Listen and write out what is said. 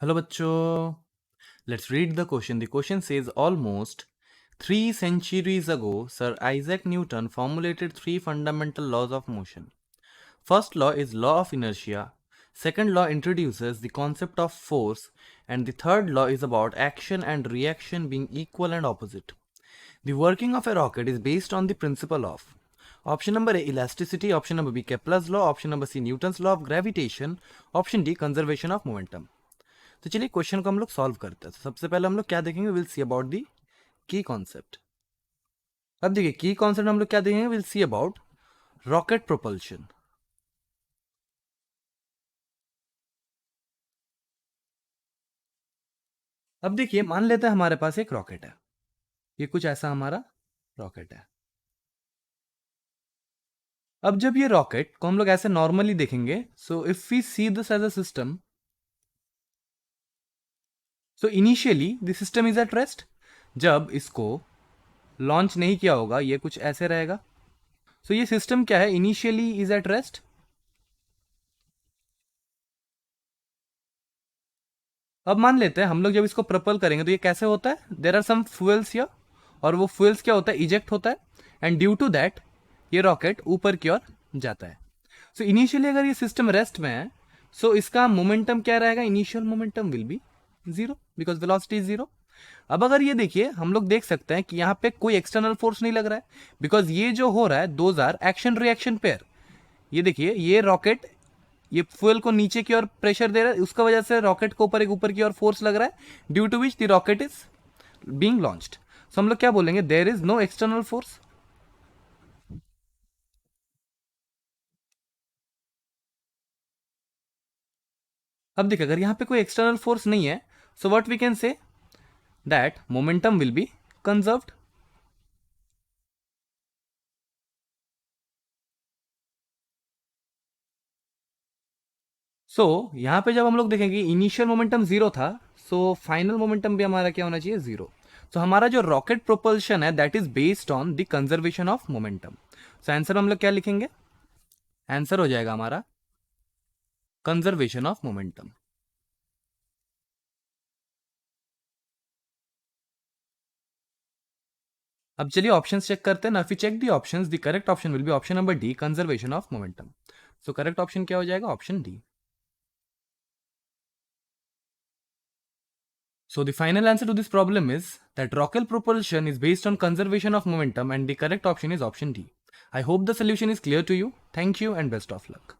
Hello bachcho. Let's read the question. The question says almost 3 centuries ago, Sir Isaac Newton formulated three fundamental laws of motion. First law is law of inertia. Second law introduces the concept of force, and the third law is about action and reaction being equal and opposite. The working of a rocket is based on the principle of option number A elasticity, option number B Kepler's law, option number C Newton's law of gravitation, option D conservation of momentum. तो चलिए question को हम लोग solve करते हैं। तो सबसे पहले हम लोग क्या देखेंगे, विल सी अबाउट दी की कॉन्सेप्ट। अब देखिए की कॉन्सेप्ट हम लोग क्या देखेंगे, will see about rocket propulsion. अब देखिए मान लेते हैं हमारे पास एक रॉकेट है, ये कुछ ऐसा हमारा रॉकेट है। अब जब ये रॉकेट को हम लोग ऐसे नॉर्मली देखेंगे, so if we see this as a system, so initially the system is at rest. जब इसको लॉन्च नहीं किया होगा ये कुछ ऐसे रहेगा। सो ये सिस्टम क्या है, इनिशियली इज एट रेस्ट। अब मान लेते हैं हम लोग जब इसको प्रपल करेंगे तो ये कैसे होता है, there are some fuels here, और वो फ्यूल्स क्या होता है, इजेक्ट होता है, एंड ड्यू टू दैट ये रॉकेट ऊपर की ओर जाता है। सो इनिशियली अगर ये सिस्टम रेस्ट में है, सो इसका मोमेंटम क्या रहेगा, initial momentum will B zero because velocity is zero. अब अगर ये देखिए हम लोग देख सकते हैं कि यहाँ पे कोई एक्सटर्नल फोर्स नहीं लग रहा है, बिकॉज ये जो हो रहा है those are action reaction pair. ये देखिए ये रॉकेट ये फ्यूल को नीचे की ओर प्रेशर दे रहा है, उसका वजह से रॉकेट को ऊपर की ओर फोर्स लग रहा है, due to which the rocket is being launched. So हम लोग क्या बोलेंगे, there is no external force. अब देखिए अगर यहां पे कोई एक्सटर्नल फोर्स नहीं है, so what we can say that momentum will be conserved. So यहां पे जब हम लोग देखेंगे इनिशियल मोमेंटम जीरो था, सो फाइनल मोमेंटम भी हमारा क्या होना चाहिए, जीरो। सो हमारा जो रॉकेट प्रोपल्शन है that is based on the conservation of momentum. So answer हम लोग क्या लिखेंगे, आंसर हो जाएगा हमारा कंजर्वेशन ऑफ मोमेंटम। अब चलिए ऑप्शंस चेक करते हैं ना। If you check the options, the correct option will be option number D, conservation of momentum. So correct option क्या हो जाएगा, option D. So the final answer to this problem is that rocket propulsion is based on conservation of momentum, and the correct option is option D. I hope the solution is clear to you. Thank you and best of luck.